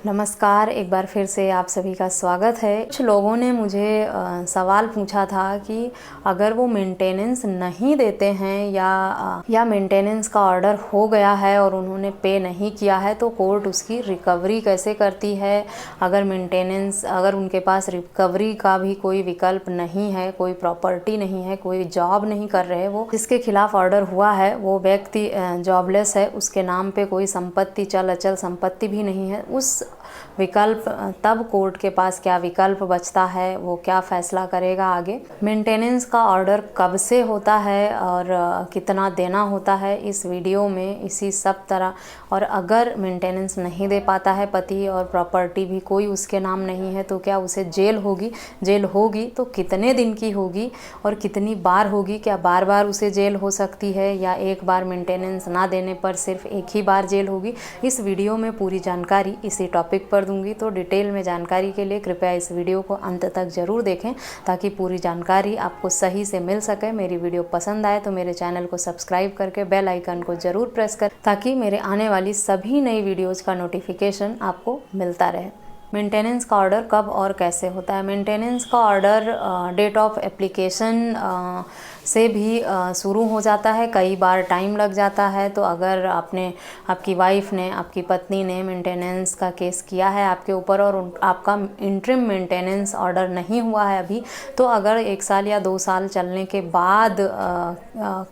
नमस्कार, एक बार फिर से आप सभी का स्वागत है। कुछ लोगों ने मुझे सवाल पूछा था कि अगर वो मेंटेनेंस नहीं देते हैं या मेंटेनेंस का ऑर्डर हो गया है और उन्होंने पे नहीं किया है तो कोर्ट उसकी रिकवरी कैसे करती है। अगर उनके पास रिकवरी का भी कोई विकल्प नहीं है, कोई प्रॉपर्टी नहीं है, कोई जॉब नहीं कर रहे, वो जिसके खिलाफ ऑर्डर हुआ है वो व्यक्ति जॉबलेस है, उसके नाम पे कोई संपत्ति, चल अचल संपत्ति भी नहीं है, उस विकल्प तब कोर्ट के पास क्या विकल्प बचता है, वो क्या फैसला करेगा आगे। मेंटेनेंस का ऑर्डर कब से होता है और कितना देना होता है, इस वीडियो में इसी सब तरह। और अगर मेंटेनेंस नहीं दे पाता है पति और प्रॉपर्टी भी कोई उसके नाम नहीं है तो क्या उसे जेल होगी तो कितने दिन की होगी और कितनी बार होगी, क्या बार बार उसे जेल हो सकती है या एक बार मेंटेनेंस ना देने पर सिर्फ एक ही बार जेल होगी। इस वीडियो में पूरी जानकारी इसी टॉपिक पर दूंगी, तो डिटेल में जानकारी के लिए कृपया इस वीडियो को अंत तक ज़रूर देखें ताकि पूरी जानकारी आपको सही से मिल सके। मेरी वीडियो पसंद आए तो मेरे चैनल को सब्सक्राइब करके बेल आइकन को ज़रूर प्रेस करें ताकि मेरे आने वाली सभी नई वीडियोज़ का नोटिफिकेशन आपको मिलता रहे। मेंटेनेंस का ऑर्डर कब और कैसे होता है। मेंटेनेंस का ऑर्डर डेट ऑफ एप्लीकेशन से भी शुरू हो जाता है, कई बार टाइम लग जाता है। तो अगर आपकी वाइफ ने, आपकी पत्नी ने मेंटेनेंस का केस किया है आपके ऊपर और आपका इंटरिम मेंटेनेंस ऑर्डर नहीं हुआ है अभी, तो अगर 1 साल या 2 साल चलने के बाद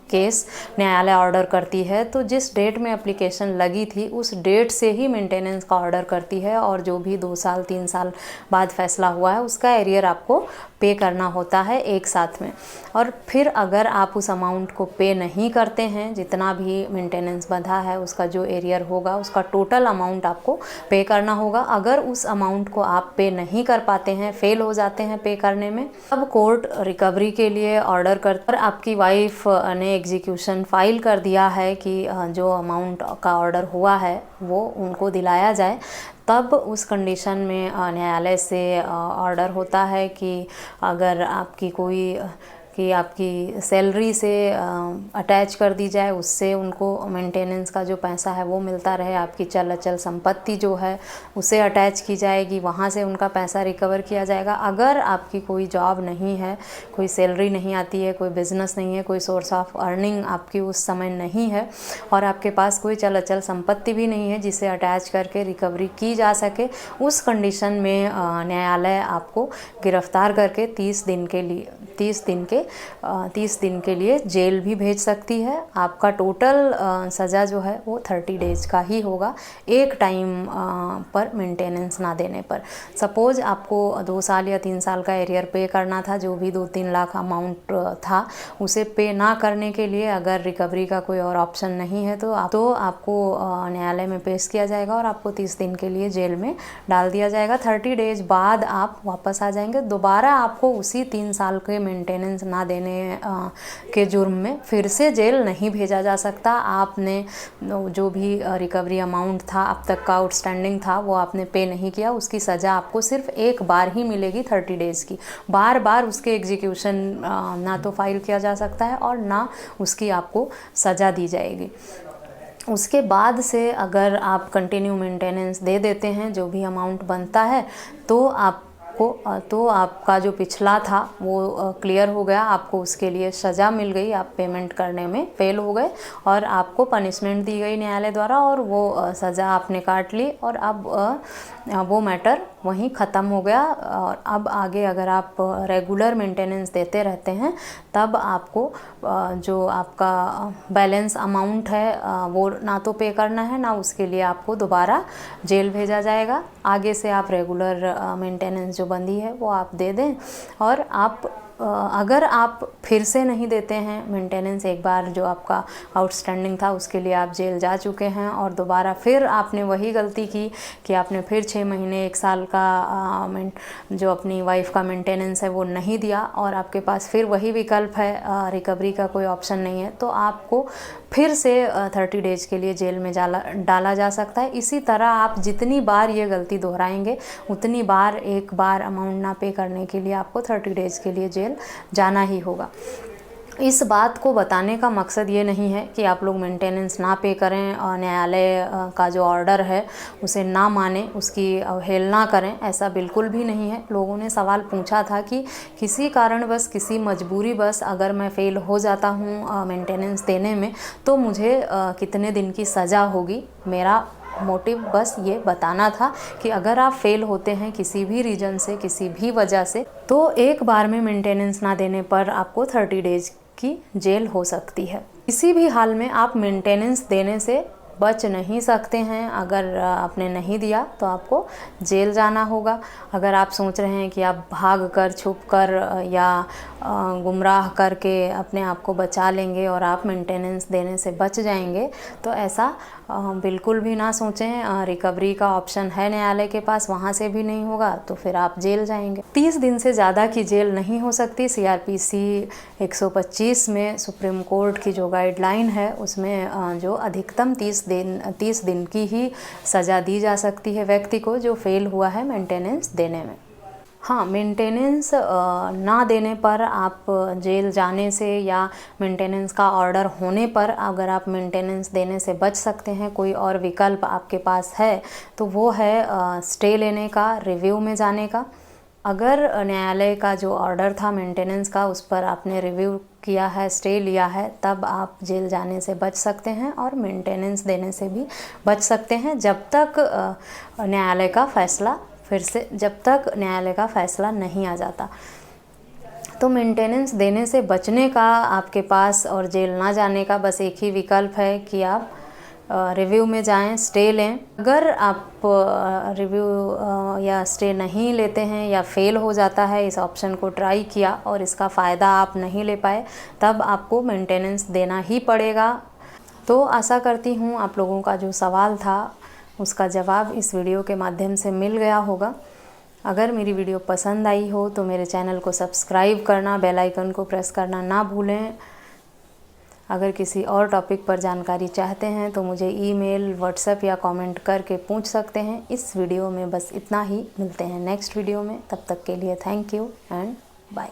केस न्यायालय ऑर्डर करती है तो जिस डेट में एप्लीकेशन लगी थी उस डेट से ही मेंटेनेंस का ऑर्डर करती है और जो भी 2 साल 3 साल बाद फैसला हुआ है उसका एरियर आपको पे करना होता है एक साथ में। और फिर अगर आप उस अमाउंट को पे नहीं करते हैं, जितना भी मेंटेनेंस बंधा है उसका जो एरियर होगा उसका टोटल अमाउंट आपको पे करना होगा। अगर उस अमाउंट को आप पे नहीं कर पाते हैं, फेल हो जाते हैं पे करने में, तब कोर्ट रिकवरी के लिए ऑर्डर कर आपकी वाइफ ने एग्जीक्यूशन फाइल कर दिया है कि जो अमाउंट का ऑर्डर हुआ है वो उनको दिलाया जाए, तब उस कंडीशन में न्यायालय से ऑर्डर होता है कि अगर आपकी सैलरी से अटैच कर दी जाए, उससे उनको मेंटेनेंस का जो पैसा है वो मिलता रहे। आपकी चल अचल संपत्ति जो है उसे अटैच की जाएगी, वहाँ से उनका पैसा रिकवर किया जाएगा। अगर आपकी कोई जॉब नहीं है, कोई सैलरी नहीं आती है, कोई बिजनेस नहीं है, कोई सोर्स ऑफ अर्निंग आपकी उस समय नहीं है और आपके पास कोई चल अचल संपत्ति भी नहीं है जिसे अटैच करके रिकवरी की जा सके, उस कंडीशन में न्यायालय आपको गिरफ्तार करके 30 दिन के लिए जेल भी भेज सकती है। आपका टोटल सज़ा जो है वो 30 डेज का ही होगा एक टाइम पर मेंटेनेंस ना देने पर। सपोज आपको 2 साल या 3 साल का एरियर पे करना था, जो भी 2-3 लाख अमाउंट था उसे पे ना करने के लिए अगर रिकवरी का कोई और ऑप्शन नहीं है तो आपको न्यायालय में पेश किया जाएगा और आपको 30 दिन के लिए जेल में डाल दिया जाएगा। 30 डेज बाद आप वापस आ जाएंगे। दोबारा आपको उसी 3 साल के मेंटेनेंस ना देने के जुर्म में फिर से जेल नहीं भेजा जा सकता। आपने जो भी रिकवरी अमाउंट था, अब तक का आउटस्टैंडिंग था, वो आपने पे नहीं किया, उसकी सज़ा आपको सिर्फ एक बार ही मिलेगी 30 डेज़ की। बार बार उसके एग्जीक्यूशन ना तो फाइल किया जा सकता है और ना उसकी आपको सज़ा दी जाएगी। उसके बाद से अगर आप कंटिन्यू मेंटेनेंस दे देते हैं, जो भी अमाउंट बनता है, तो आपका जो पिछला था वो क्लियर हो गया, आपको उसके लिए सज़ा मिल गई, आप पेमेंट करने में फेल हो गए और आपको पनिशमेंट दी गई न्यायालय द्वारा और वो सज़ा आपने काट ली और अब वो मैटर वहीं ख़त्म हो गया। और अब आगे अगर आप रेगुलर मेंटेनेंस देते रहते हैं तब आपको जो आपका बैलेंस अमाउंट है वो ना तो पे करना है, ना उसके लिए आपको दोबारा जेल भेजा जाएगा। आगे से आप रेगुलर मेंटेनेंस जो बंदी है वो आप दे दें। और अगर आप फिर से नहीं देते हैं मेंटेनेंस, एक बार जो आपका आउटस्टैंडिंग था उसके लिए आप जेल जा चुके हैं और दोबारा फिर आपने वही गलती की कि आपने फिर 6 महीने 1 साल का जो अपनी वाइफ का मेंटेनेंस है वो नहीं दिया और आपके पास फिर वही विकल्प है, रिकवरी का कोई ऑप्शन नहीं है, तो आपको फिर से 30 डेज के लिए जेल में डाला जा सकता है। इसी तरह आप जितनी बार ये गलती दोहराएंगे उतनी बार एक बार अमाउंट ना पे करने के लिए आपको 30 डेज के लिए जेल जाना ही होगा। इस बात को बताने का मकसद ये नहीं है कि आप लोग मेंटेनेंस ना पे करें और न्यायालय का जो ऑर्डर है उसे ना माने, उसकी अवहेलना करें, ऐसा बिल्कुल भी नहीं है। लोगों ने सवाल पूछा था कि किसी कारणवश, किसी मजबूरी बस अगर मैं फ़ेल हो जाता हूँ मेंटेनेंस देने में तो मुझे कितने दिन की सज़ा होगी। मेरा मोटिव बस ये बताना था कि अगर आप फेल होते हैं किसी भी रीजन से, किसी भी वजह से, तो एक बार में मेंटेनेंस ना देने पर आपको 30 डेज की जेल हो सकती है। किसी भी हाल में आप मेंटेनेंस देने से बच नहीं सकते हैं। अगर आपने नहीं दिया तो आपको जेल जाना होगा। अगर आप सोच रहे हैं कि आप भाग कर, छुप कर या गुमराह करके अपने आप को बचा लेंगे और आप मेंटेनेंस देने से बच जाएंगे, तो ऐसा बिल्कुल भी ना सोचें। रिकवरी का ऑप्शन है न्यायालय के पास, वहाँ से भी नहीं होगा तो फिर आप जेल जाएंगे। 30 दिन से ज़्यादा की जेल नहीं हो सकती। CRPC 125 में सुप्रीम कोर्ट की जो गाइडलाइन है उसमें जो अधिकतम 30 दिन की ही सज़ा दी जा सकती है व्यक्ति को जो फेल हुआ है मेंटेनेंस देने में। हाँ, मेंटेनेंस ना देने पर आप जेल जाने से या मेंटेनेंस का ऑर्डर होने पर अगर आप मेंटेनेंस देने से बच सकते हैं, कोई और विकल्प आपके पास है तो वो है स्टे लेने का, रिव्यू में जाने का। अगर न्यायालय का जो ऑर्डर था मेंटेनेंस का उस पर आपने रिव्यू किया है, स्टे लिया है, तब आप जेल जाने से बच सकते हैं और मेंटेनेंस देने से भी बच सकते हैं जब तक न्यायालय का फैसला नहीं आ जाता। तो मेंटेनेंस देने से बचने का आपके पास और जेल ना जाने का बस एक ही विकल्प है कि आप रिव्यू में जाएं, स्टे लें। अगर आप रिव्यू या स्टे नहीं लेते हैं या फेल हो जाता है, इस ऑप्शन को ट्राई किया और इसका फ़ायदा आप नहीं ले पाए, तब आपको मेंटेनेंस देना ही पड़ेगा। तो आशा करती हूँ आप लोगों का जो सवाल था उसका जवाब इस वीडियो के माध्यम से मिल गया होगा। अगर मेरी वीडियो पसंद आई हो तो मेरे चैनल को सब्सक्राइब करना, बेल आइकन को प्रेस करना ना भूलें। अगर किसी और टॉपिक पर जानकारी चाहते हैं तो मुझे ईमेल, व्हाट्सएप या कमेंट करके पूछ सकते हैं। इस वीडियो में बस इतना ही। मिलते हैं नेक्स्ट वीडियो में। तब तक के लिए थैंक यू एंड बाय।